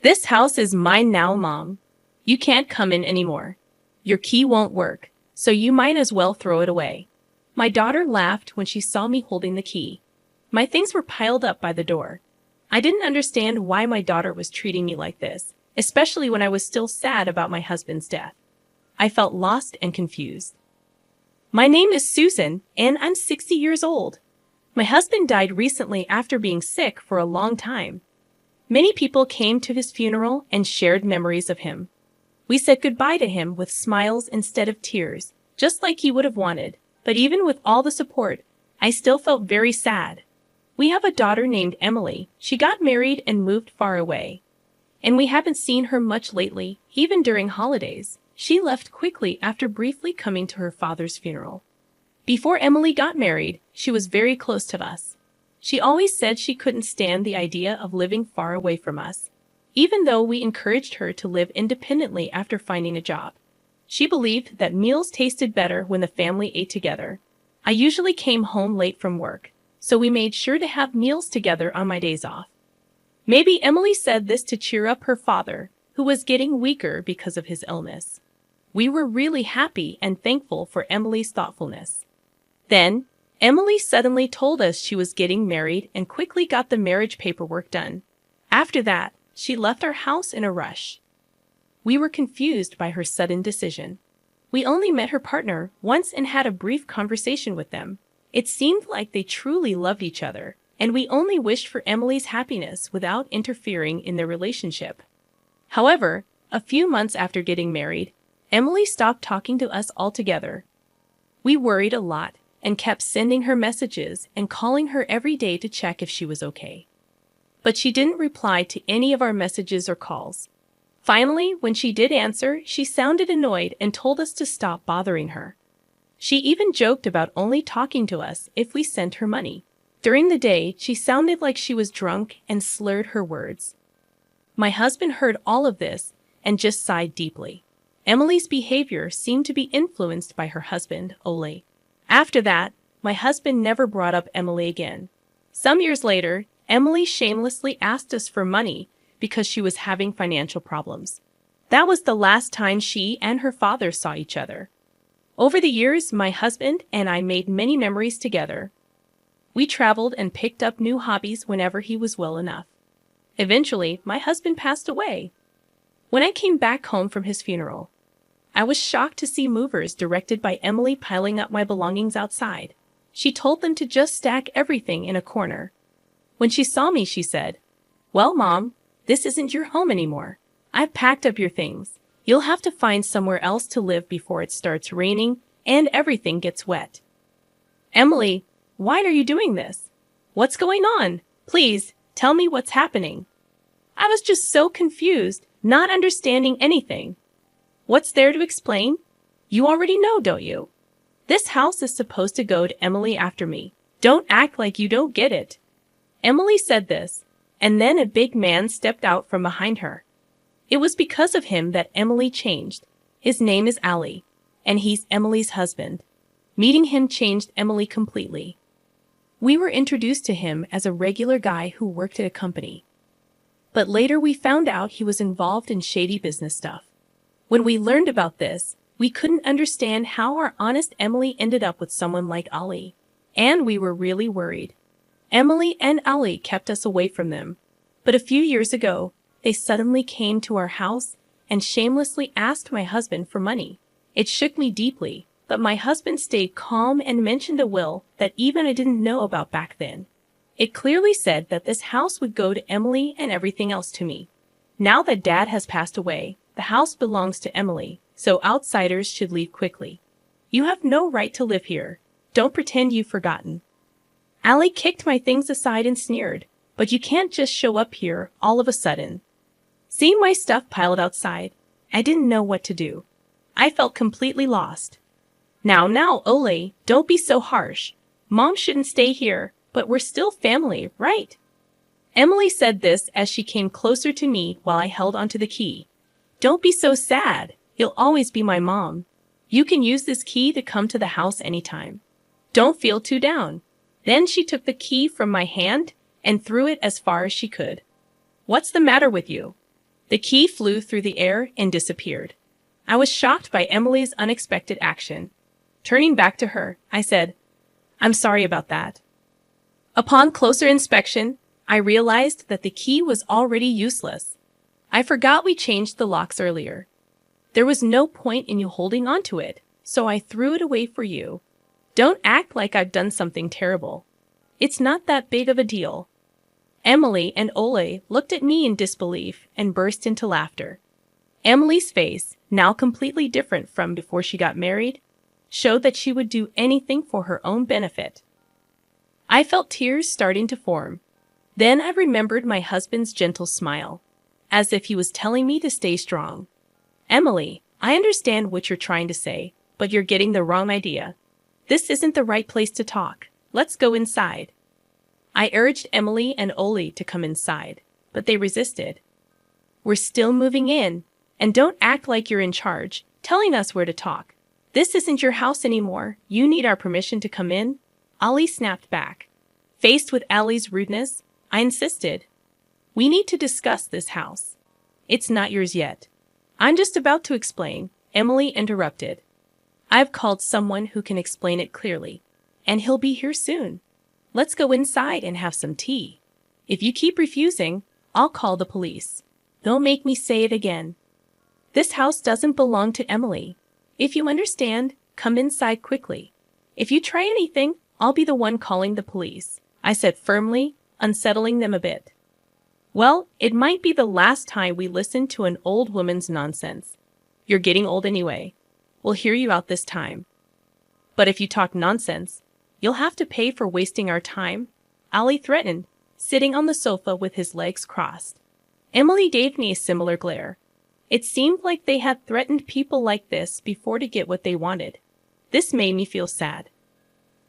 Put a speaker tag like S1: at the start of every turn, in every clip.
S1: This house is mine now, Mom. You can't come in anymore. Your key won't work, so you might as well throw it away. My daughter laughed when she saw me holding the key. My things were piled up by the door. I didn't understand why my daughter was treating me like this, especially when I was still sad about my husband's death. I felt lost and confused. My name is Susan, and I'm 60 years old. My husband died recently after being sick for a long time. Many people came to his funeral and shared memories of him. We said goodbye to him with smiles instead of tears, just like he would have wanted, but even with all the support, I still felt very sad. We have a daughter named Emily. She got married and moved far away. And we haven't seen her much lately, even during holidays. She left quickly after briefly coming to her father's funeral. Before Emily got married, she was very close to us. She always said she couldn't stand the idea of living far away from us, even though we encouraged her to live independently after finding a job. She believed that meals tasted better when the family ate together. I usually came home late from work, so we made sure to have meals together on my days off. Maybe Emily said this to cheer up her father, who was getting weaker because of his illness. We were really happy and thankful for Emily's thoughtfulness. Then, Emily suddenly told us she was getting married and quickly got the marriage paperwork done. After that, she left our house in a rush. We were confused by her sudden decision. We only met her partner once and had a brief conversation with them. It seemed like they truly loved each other, and we only wished for Emily's happiness without interfering in their relationship. However, a few months after getting married, Emily stopped talking to us altogether. We worried a lot and kept sending her messages and calling her every day to check if she was okay. But she didn't reply to any of our messages or calls. Finally, when she did answer, she sounded annoyed and told us to stop bothering her. She even joked about only talking to us if we sent her money. During the day, she sounded like she was drunk and slurred her words. My husband heard all of this and just sighed deeply. Emily's behavior seemed to be influenced by her husband, Ole. After that, my husband never brought up Emily again. Some years later, Emily shamelessly asked us for money because she was having financial problems. That was the last time she and her father saw each other. Over the years, my husband and I made many memories together. We traveled and picked up new hobbies whenever he was well enough. Eventually, my husband passed away. When I came back home from his funeral, I was shocked to see movers directed by Emily piling up my belongings outside. She told them to just stack everything in a corner. When she saw me, she said, "Well, Mom, this isn't your home anymore. I've packed up your things. You'll have to find somewhere else to live before it starts raining and everything gets wet." Emily, why are you doing this? What's going on? Please, tell me what's happening. I was just so confused, not understanding anything. What's there to explain? You already know, don't you? This house is supposed to go to Emily after me. Don't act like you don't get it. Emily said this, and then a big man stepped out from behind her. It was because of him that Emily changed. His name is Ali, and he's Emily's husband. Meeting him changed Emily completely. We were introduced to him as a regular guy who worked at a company. But later we found out he was involved in shady business stuff. When we learned about this, we couldn't understand how our honest Emily ended up with someone like Ali, and we were really worried. Emily and Ali kept us away from them, but a few years ago, they suddenly came to our house and shamelessly asked my husband for money. It shook me deeply, but my husband stayed calm and mentioned a will that even I didn't know about back then. It clearly said that this house would go to Emily and everything else to me. Now that Dad has passed away, the house belongs to Emily, so outsiders should leave quickly. You have no right to live here. Don't pretend you've forgotten. Ali kicked my things aside and sneered, but you can't just show up here all of a sudden. Seeing my stuff piled outside, I didn't know what to do. I felt completely lost. Now, Ole, don't be so harsh. Mom shouldn't stay here, but we're still family, right? Emily said this as she came closer to me while I held onto the key. Don't be so sad. You'll always be my mom. You can use this key to come to the house anytime. Don't feel too down. Then she took the key from my hand and threw it as far as she could. What's the matter with you? The key flew through the air and disappeared. I was shocked by Emily's unexpected action. Turning back to her, I said, "I'm sorry about that." Upon closer inspection, I realized that the key was already useless. I forgot we changed the locks earlier. There was no point in you holding onto it, so I threw it away for you. Don't act like I've done something terrible. It's not that big of a deal. Emily and Ole looked at me in disbelief and burst into laughter. Emily's face, now completely different from before she got married, showed that she would do anything for her own benefit. I felt tears starting to form. Then I remembered my husband's gentle smile, as if he was telling me to stay strong. "Emily, I understand what you're trying to say, but you're getting the wrong idea. This isn't the right place to talk. Let's go inside." I urged Emily and Ole to come inside, but they resisted. "We're still moving in, and don't act like you're in charge, telling us where to talk. This isn't your house anymore. You need our permission to come in." Ali snapped back. Faced with Ali's rudeness, I insisted, "We need to discuss this house. It's not yours yet." "I'm just about to explain," Emily interrupted. "I've called someone who can explain it clearly, and he'll be here soon. Let's go inside and have some tea. If you keep refusing, I'll call the police. Don't make me say it again. This house doesn't belong to Emily. If you understand, come inside quickly. If you try anything, I'll be the one calling the police," I said firmly, unsettling them a bit. "Well, it might be the last time we listen to an old woman's nonsense. You're getting old anyway. We'll hear you out this time. But if you talk nonsense, you'll have to pay for wasting our time," Ali threatened, sitting on the sofa with his legs crossed. Emily gave me a similar glare. It seemed like they had threatened people like this before to get what they wanted. This made me feel sad.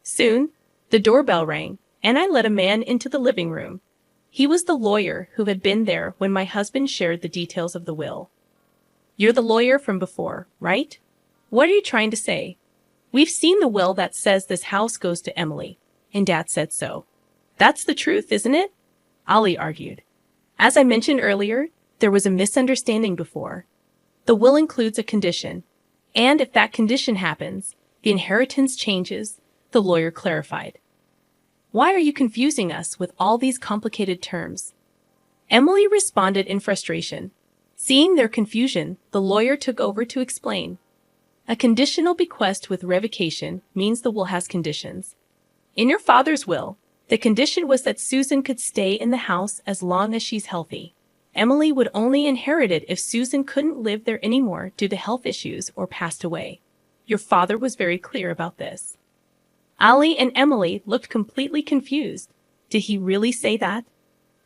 S1: Soon, the doorbell rang, and I let a man into the living room. He was the lawyer who had been there when my husband shared the details of the will. "You're the lawyer from before, right? What are you trying to say?" "We've seen the will that says this house goes to Emily, and Dad said so." "That's the truth, isn't it?" Ali argued. "As I mentioned earlier, there was a misunderstanding before. The will includes a condition, and if that condition happens, the inheritance changes," the lawyer clarified. "Why are you confusing us with all these complicated terms?" Emily responded in frustration. Seeing their confusion, the lawyer took over to explain. "A conditional bequest with revocation means the will has conditions. In your father's will, the condition was that Susan could stay in the house as long as she's healthy. Emily would only inherit it if Susan couldn't live there anymore due to health issues or passed away. Your father was very clear about this." Ali and Emily looked completely confused. Did he really say that?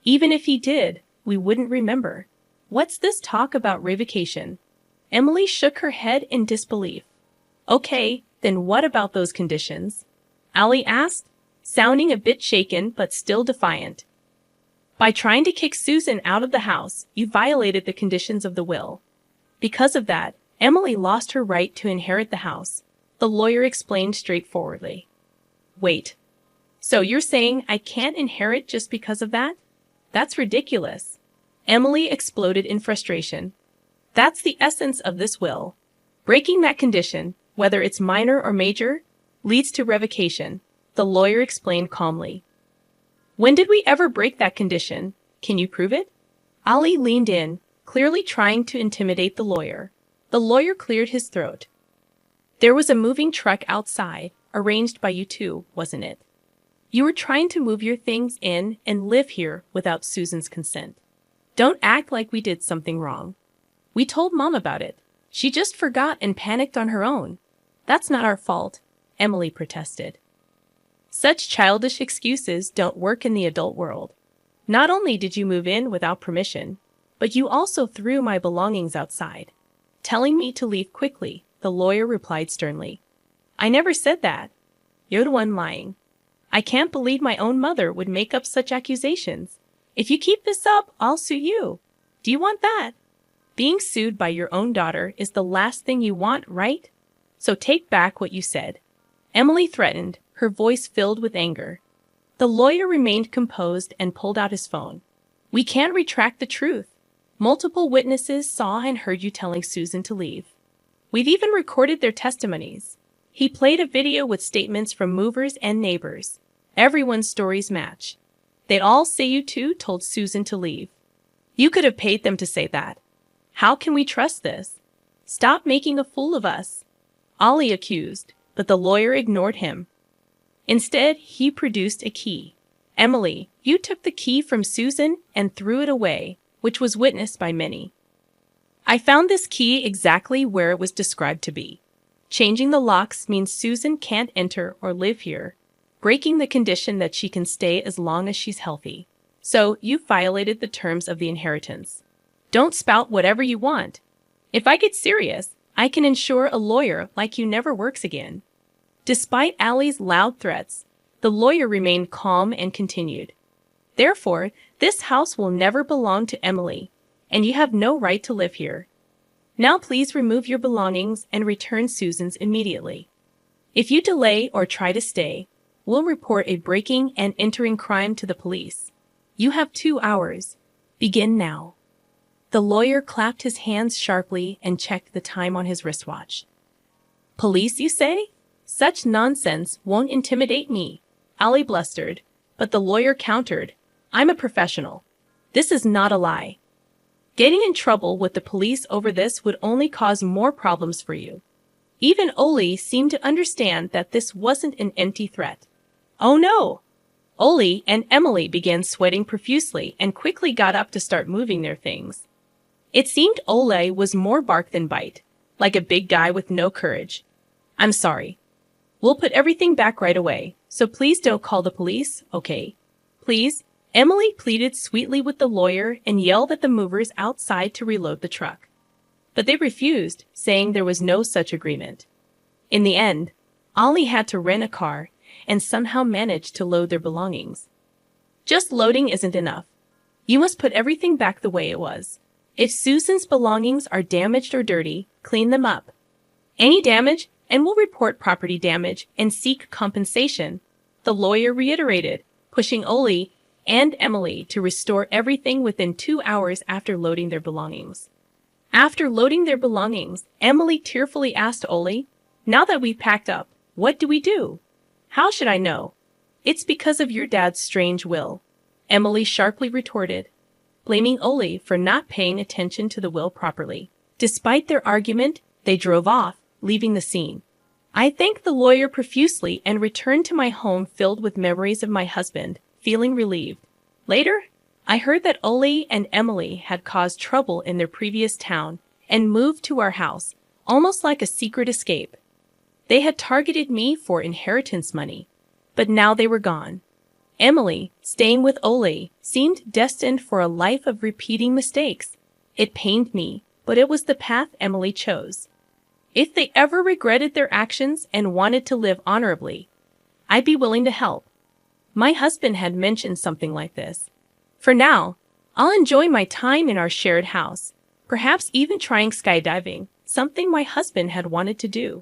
S1: Even if he did, we wouldn't remember. What's this talk about revocation? Emily shook her head in disbelief. "Okay, then what about those conditions?" Ali asked, sounding a bit shaken but still defiant. "By trying to kick Susan out of the house, you violated the conditions of the will. Because of that, Emily lost her right to inherit the house," the lawyer explained straightforwardly. "Wait. So you're saying I can't inherit just because of that? That's ridiculous." Emily exploded in frustration. "That's the essence of this will. Breaking that condition, whether it's minor or major, leads to revocation," the lawyer explained calmly. "When did we ever break that condition? Can you prove it?" Ali leaned in, clearly trying to intimidate the lawyer. The lawyer cleared his throat. "There was a moving truck outside, arranged by you two, wasn't it? You were trying to move your things in and live here without Susan's consent. Don't act like we did something wrong. We told Mom about it. She just forgot and panicked on her own. That's not our fault," Emily protested. "Such childish excuses don't work in the adult world. Not only did you move in without permission, but you also threw my belongings outside, telling me to leave quickly," the lawyer replied sternly. "I never said that. You're the one lying. I can't believe my own mother would make up such accusations. If you keep this up, I'll sue you. Do you want that? Being sued by your own daughter is the last thing you want, right? So take back what you said," Emily threatened, her voice filled with anger. The lawyer remained composed and pulled out his phone. "We can't retract the truth. Multiple witnesses saw and heard you telling Susan to leave. We've even recorded their testimonies. He played a video with statements from movers and neighbors. Everyone's stories match. They'd all say you two told Susan to leave. You could have paid them to say that. How can we trust this? Stop making a fool of us, Ollie accused, but the lawyer ignored him. Instead, he produced a key. Emily, you took the key from Susan and threw it away, which was witnessed by many. I found this key exactly where it was described to be. Changing the locks means Susan can't enter or live here, breaking the condition that she can stay as long as she's healthy. So, you violated the terms of the inheritance. Don't spout whatever you want. If I get serious, I can ensure a lawyer like you never works again. Despite Allie's loud threats, the lawyer remained calm and continued. Therefore, this house will never belong to Emily, and you have no right to live here. Now please remove your belongings and return Susan's immediately. If you delay or try to stay, we'll report a breaking and entering crime to the police. You have 2 hours. Begin now. The lawyer clapped his hands sharply and checked the time on his wristwatch. Police, you say? Such nonsense won't intimidate me, Allie blustered, but the lawyer countered. I'm a professional. This is not a lie. Getting in trouble with the police over this would only cause more problems for you. Even Ollie seemed to understand that this wasn't an empty threat. Oh no! Ollie and Emily began sweating profusely and quickly got up to start moving their things. It seemed Ollie was more bark than bite, like a big guy with no courage. I'm sorry. We'll put everything back right away, so please don't call the police, okay? Please? Emily pleaded sweetly with the lawyer and yelled at the movers outside to reload the truck. But they refused, saying there was no such agreement. In the end, Ollie had to rent a car and somehow managed to load their belongings. Just loading isn't enough. You must put everything back the way it was. If Susan's belongings are damaged or dirty, clean them up. Any damage, and we'll report property damage and seek compensation, the lawyer reiterated, pushing Ollie and Emily to restore everything within 2 hours after loading their belongings. After loading their belongings, Emily tearfully asked Ollie, "Now that we've packed up, what do we do?" "How should I know? It's because of your dad's strange will," Emily sharply retorted, blaming Ollie for not paying attention to the will properly. Despite their argument, they drove off, leaving the scene. I thanked the lawyer profusely and returned to my home filled with memories of my husband, feeling relieved. Later, I heard that Ollie and Emily had caused trouble in their previous town and moved to our house, almost like a secret escape. They had targeted me for inheritance money, but now they were gone. Emily, staying with Ollie, seemed destined for a life of repeating mistakes. It pained me, but it was the path Emily chose. If they ever regretted their actions and wanted to live honorably, I'd be willing to help. My husband had mentioned something like this. For now, I'll enjoy my time in our shared house, perhaps even trying skydiving, something my husband had wanted to do.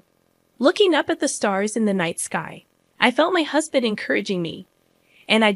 S1: Looking up at the stars in the night sky, I felt my husband encouraging me, and I